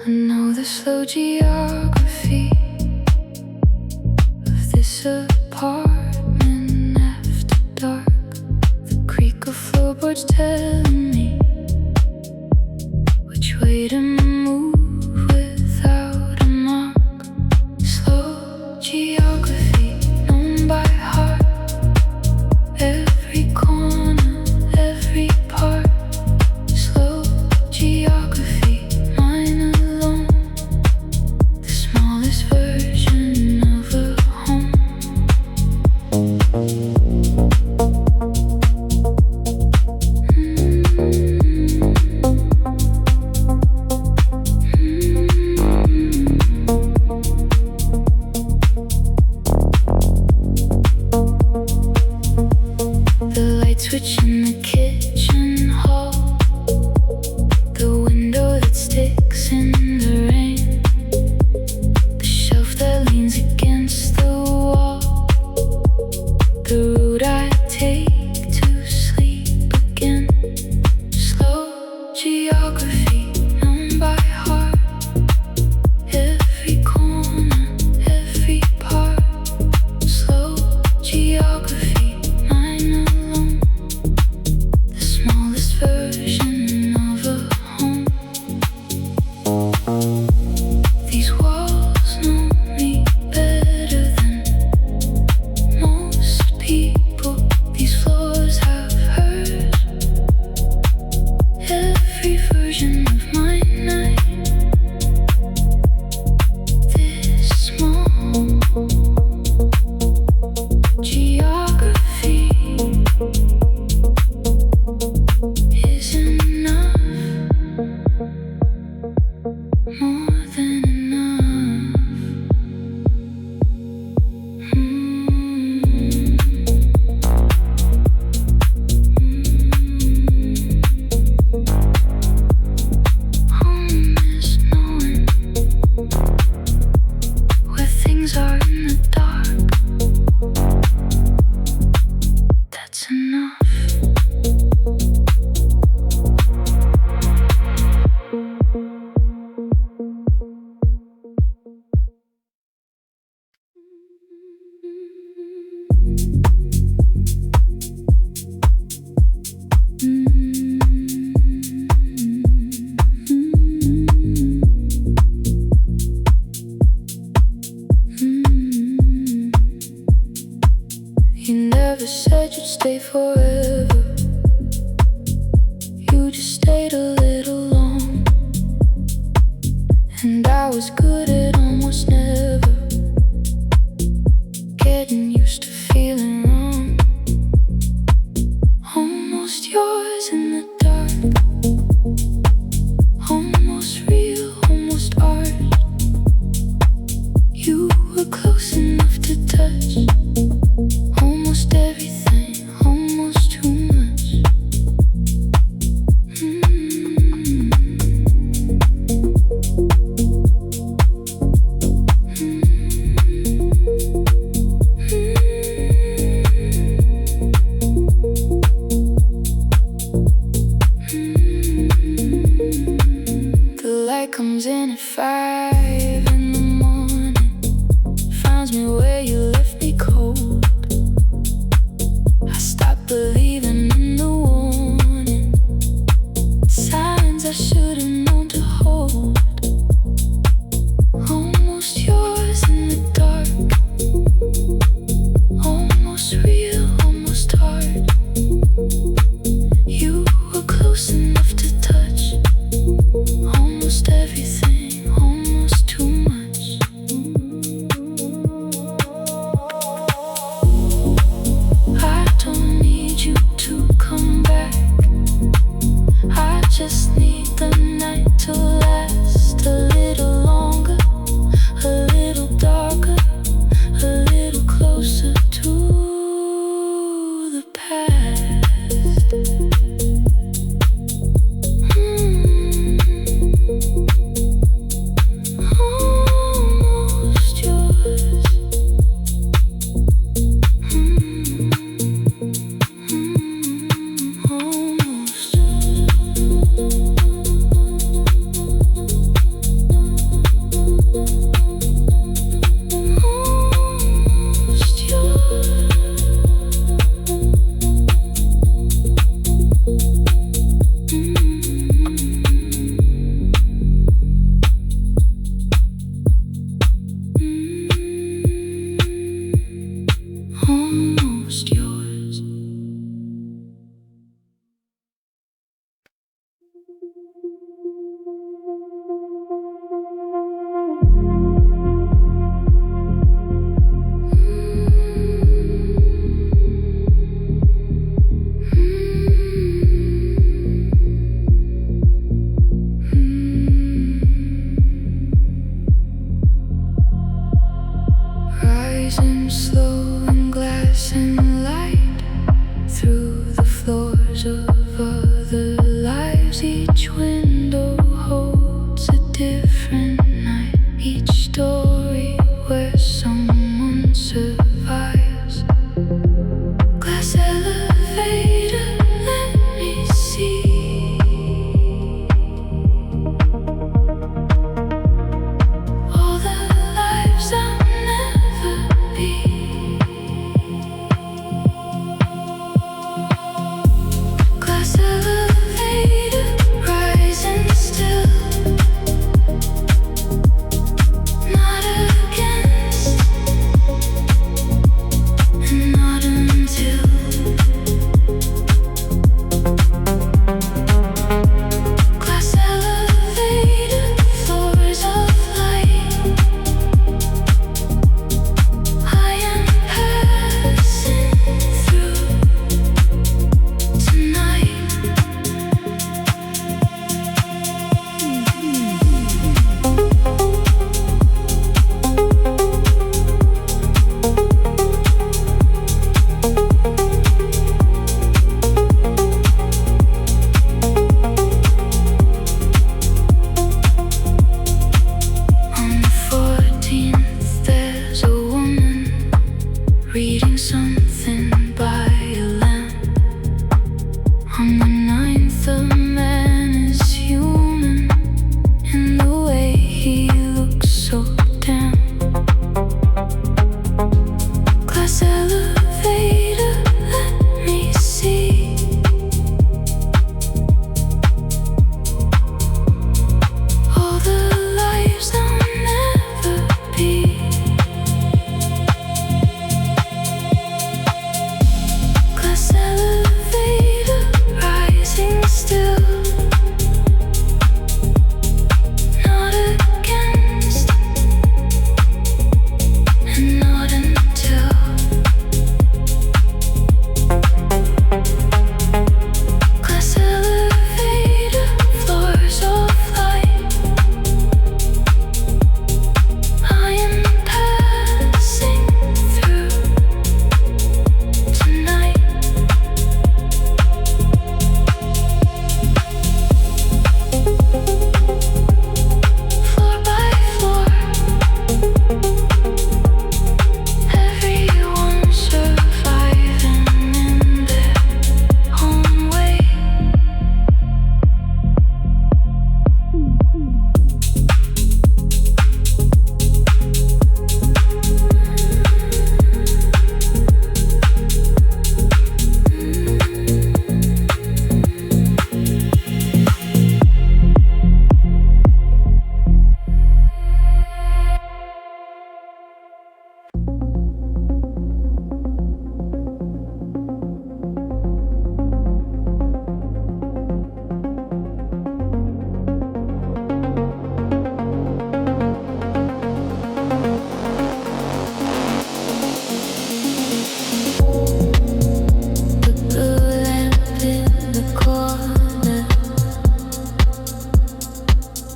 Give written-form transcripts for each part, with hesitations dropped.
I know the slow geography of this apartment after dark. The creak of floorboards telling me which way to move without a mark. Slow geography known by heart. Every corner, every part. Slow geography, mine alone. The smallest version of a home. Switch in the kitchen hall, the window that sticks in the rain, the shelf that leans against the wall, the route I take to sleep again. Slow geography known by heart. Every corner, every part. Slow geography, mine alone. Version of a home. These walls know me better than most people. These floors have heard every version of my night. This small geography is enough, more than enough. Home is knowing where things are in the dark. That's enough. You never said you'd stay forever. You just stayed a little long. And I was good at almost never getting used to feeling wrong. Almost yours in the dark. Almost real, almost art. You were close enough to touch. Almost everything, almost too much. The light comes in at 5 in the morning, finds me where you left me cold. I stopped believing in the warning signs I should've known to hold. Almost yours in the dark. Almost real, almost hard. You were close enough to touch. Almost everything, almost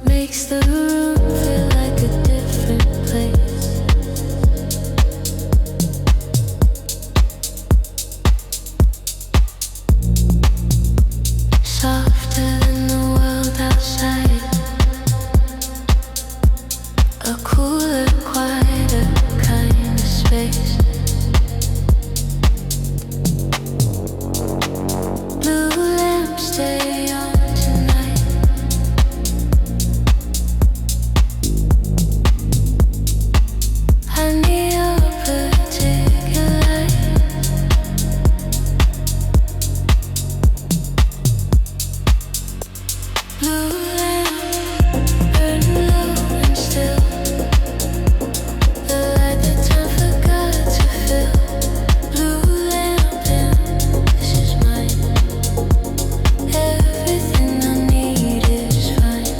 makes the room feel like a different place. Softer than the world outside, a cooler, quieter kind of space. Blue lamps stay on tonight. I need your particular light. Blue lamp burning low and still, the light that time forgot to fill. Blue lamp and this is mine. Everything I need is fine.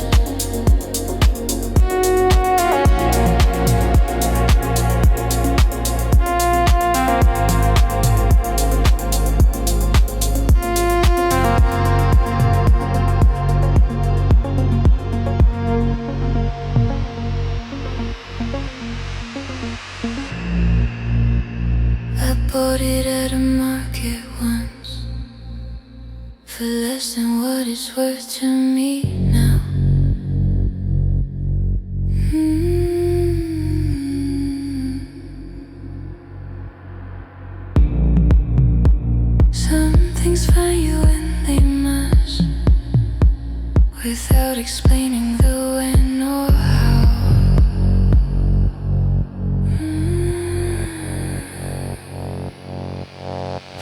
I bought it at a market once for less than what it's worth to me now. Some things find you when they must, without explaining the when or how.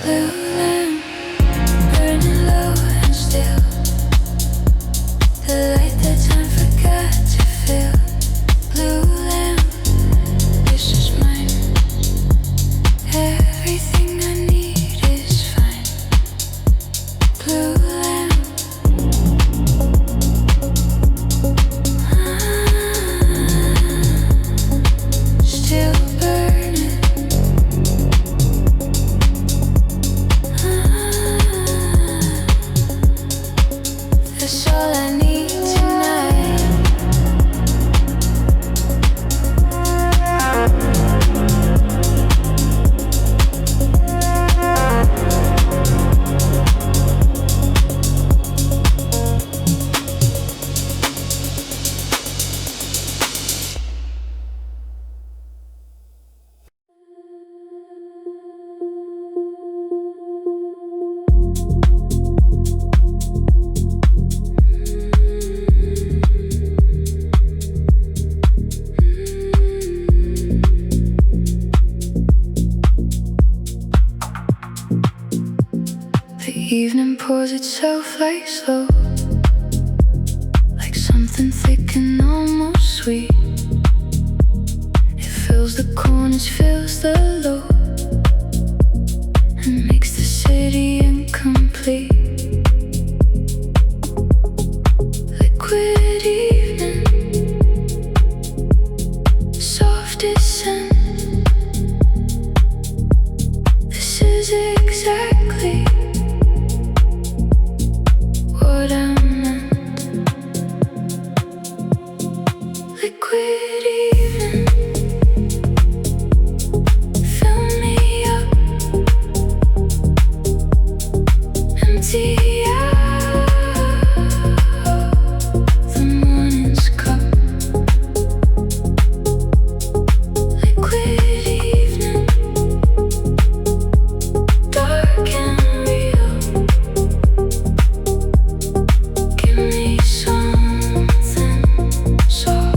Blue lamp burning low and still, the light that time forgot to fill. Blue lamp, this is mine. Everything I need is fine. Blue lamp, still burning. That's all I need tonight. The evening pours itself like slow, like something thick and almost sweet. It fills the corners, fills the low, and makes the city incomplete. Liquid evening, soft descent. This is exactly what I meant. Liquid evening, fill me up, empty out the morning's cup. Liquid evening, dark and real. Give me something soft.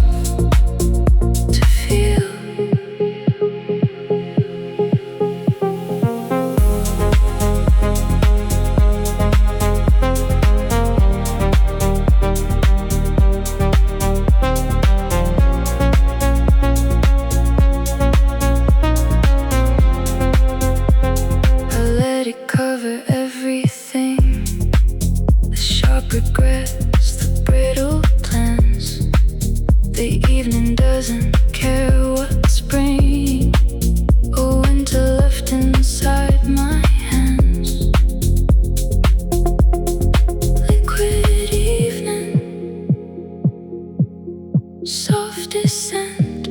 soft descent.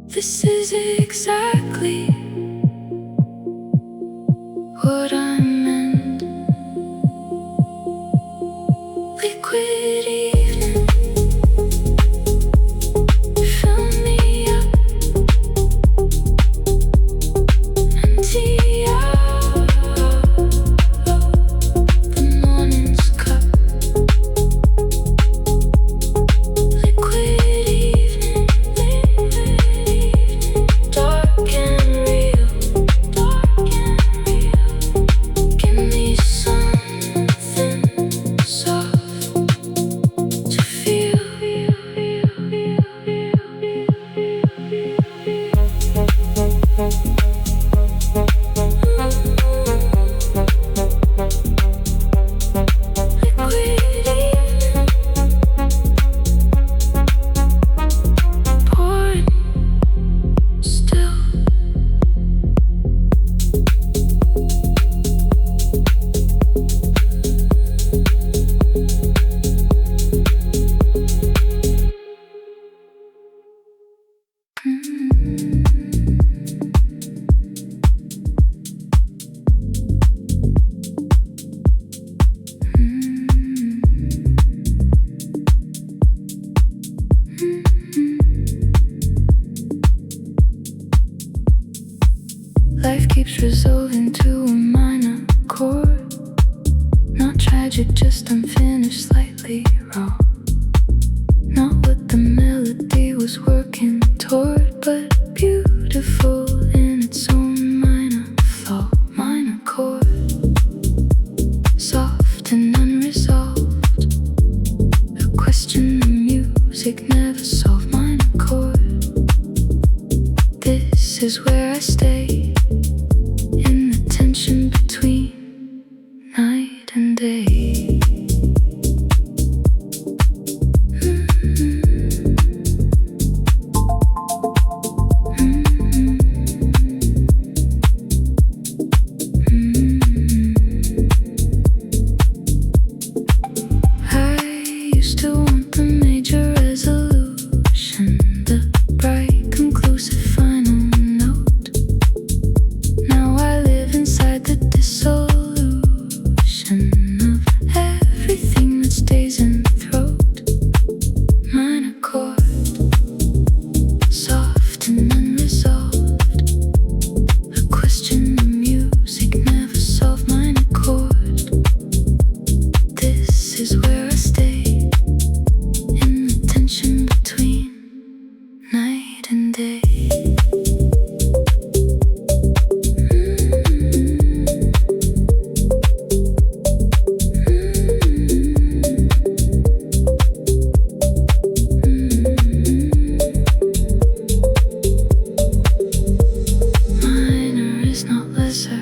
This is exactly what I meant. Liquid evening, fill me up empty out the morning's cup. Liquid evening, dark and real, give me something soft to feel. Liquid evening, pouring still. Life keeps resolving to a minor chord. Not tragic, just unfinished, slightly raw. Not what the melody was working toward, but beautiful in its own minor flaw. Minor chord, soft and unresolved. A question the music never solved. Minor chord, this is where I stay, in the tension between night and day. I used to want the major resolution, the bright, conclusive final note. Now I live inside the dissolution of everything that stays in the throat. Minor chord, soft and unresolved. A question the music never solved. Minor chord, this is where I stay, in the tension between night and day. Minor is not lesser.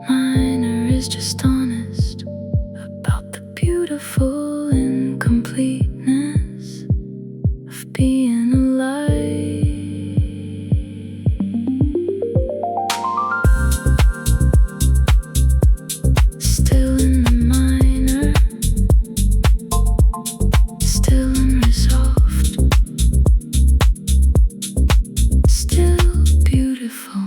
Minor is just honest about the beautiful incompleteness of being alive. Still in the minor, still unresolved, still beautiful.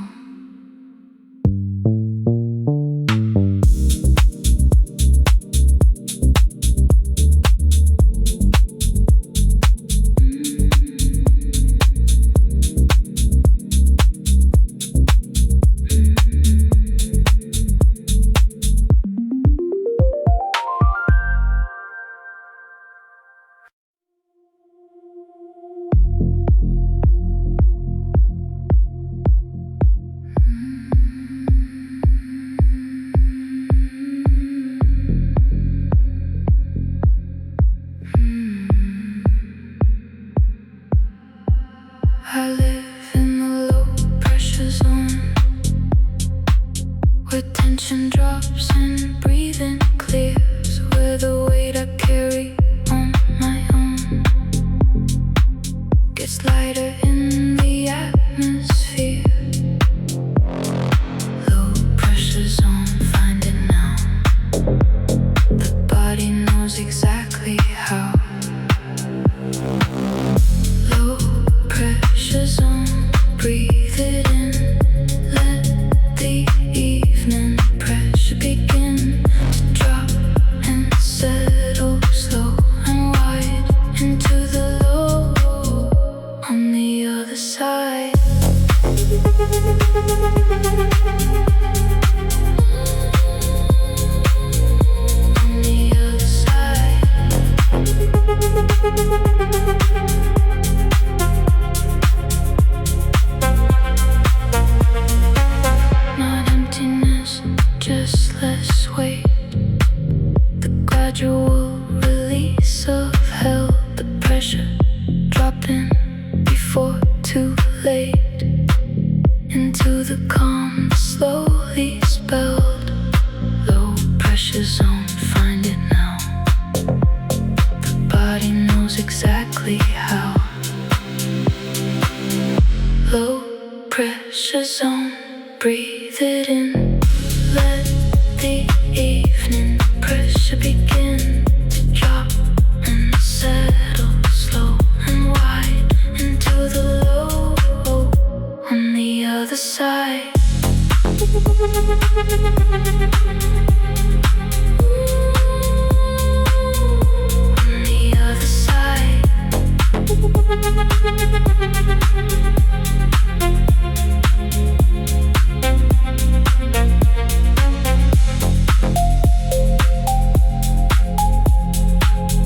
I live in the low pressure zone, where tension drops and breathing clears, where the weight I carry on my own gets lighter in the atmosphere. Low pressure zone, find it now. The body knows knows exactly how. Low pressure zone, breathe it in. Let the evening pressure begin to drop and settle slow and wide into the low on the other side. On the other side. Not emptiness, just less weight. The gradual release of hell, the pressure dropping before too late. Into the calm, slowly spelled. Low pressure zone, find it now. The body knows exactly how. Low pressure zone, breathe it in. Let the evening pressure begin to drop and settle slow and wide into the low on the other side. On the other side.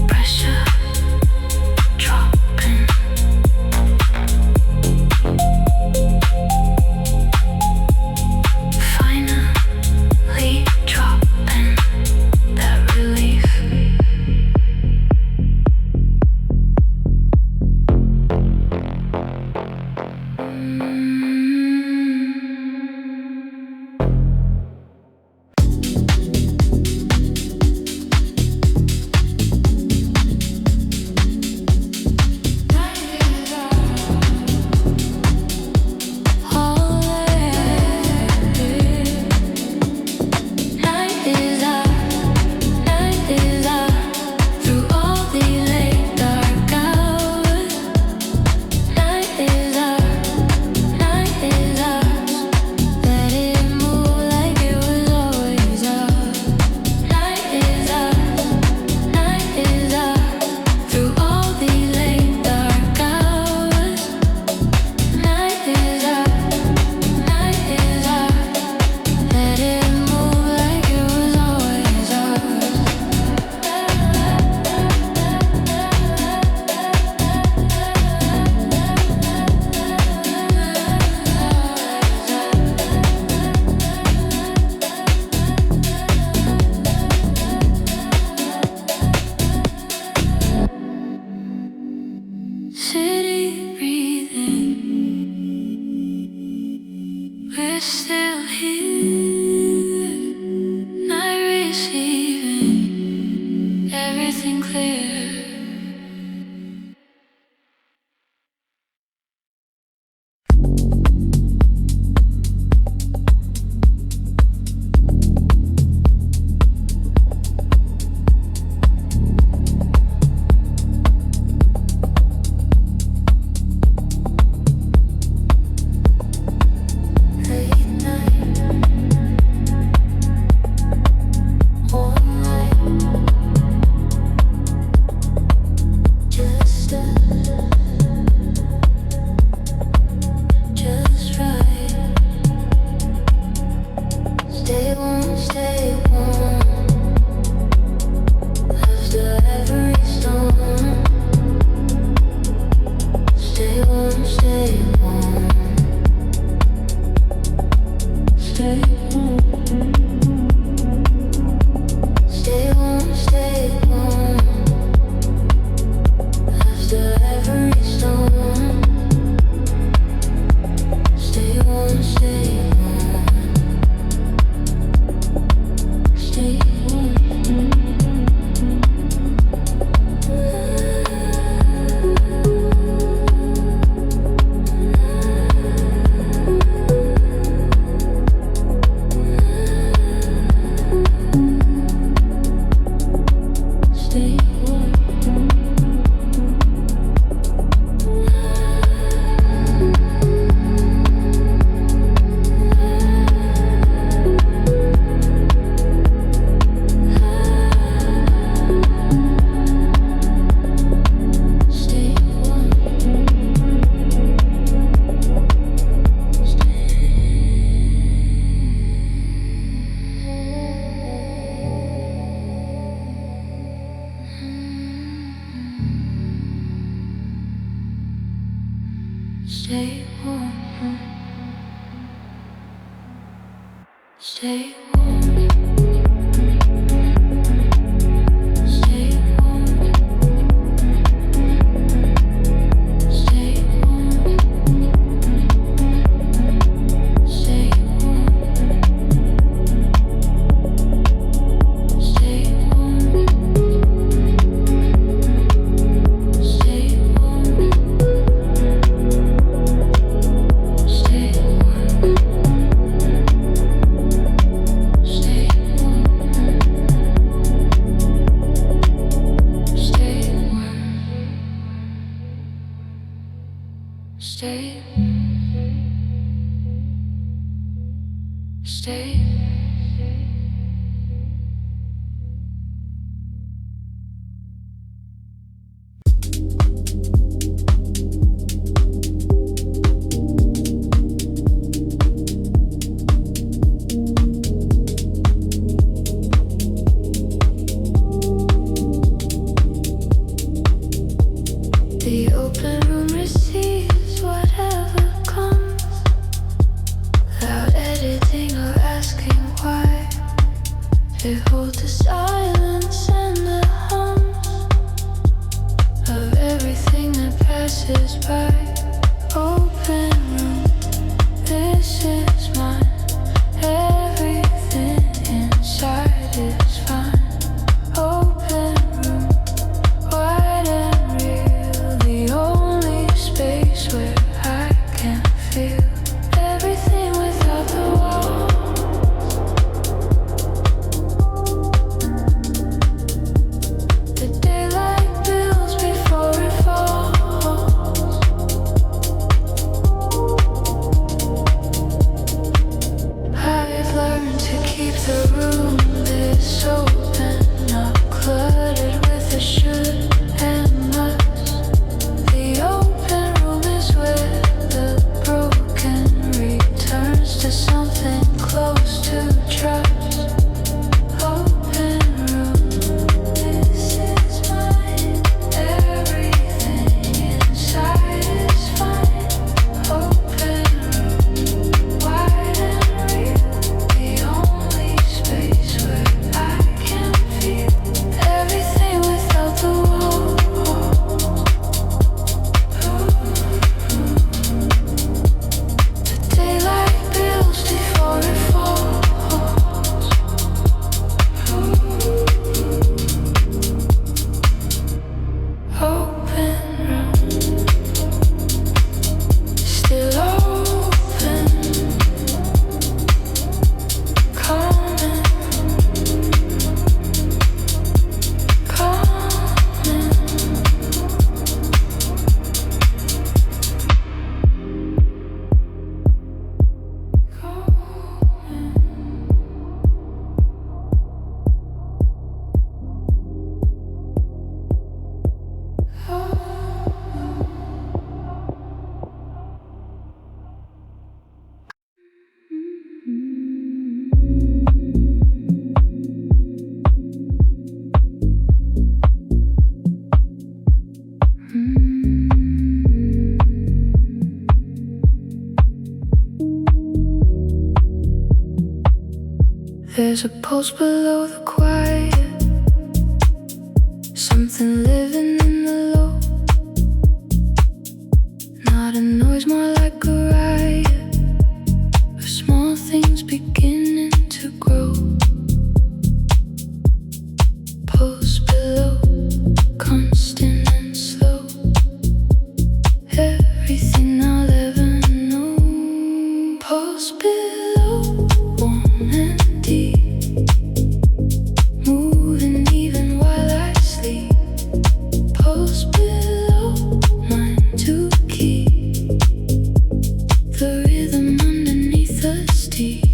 Pressure dropping. Finally dropping that relief. City breathing, we're still here. Night receiving, everything clear. Stay warm. Stay warm. Stay warm. Stay warm. Stay warm. Stay warm. Stay warm. Stay warm. Stay, stay. The open room receives whatever comes, without editing or asking why. It holds the silence and the hums of everything that passes by. Open room, this is mine. Everything inside is fine. Open room, wide and real, the only space where I can feel everything without the walls. The daylight builds before it falls. I've learned to keep the room this open, not cluttered with a should and must. The open room is where the broken returns to something close to trust. Open room, this is mine. Everything inside is fine. Open room, wide and real, the only space where I can feel everything without the walls. The daylight builds before it falls. Open room, still open, coming, coming. There's a pulse below the quiet, something living in the low. Not a noise, more like a riot of small things beginning to grow. Pulse below, constant and slow. Everything I'll ever know. Pulse below, warm and deep, moving even while I sleep. Pulse below, mine to keep the rhythm underneath the steep.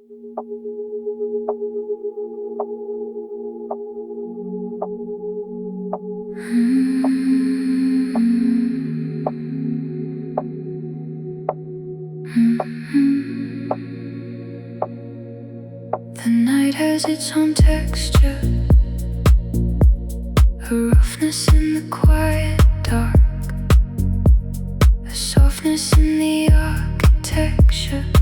The night has its own texture, a roughness in the quiet dark, a softness in the architecture.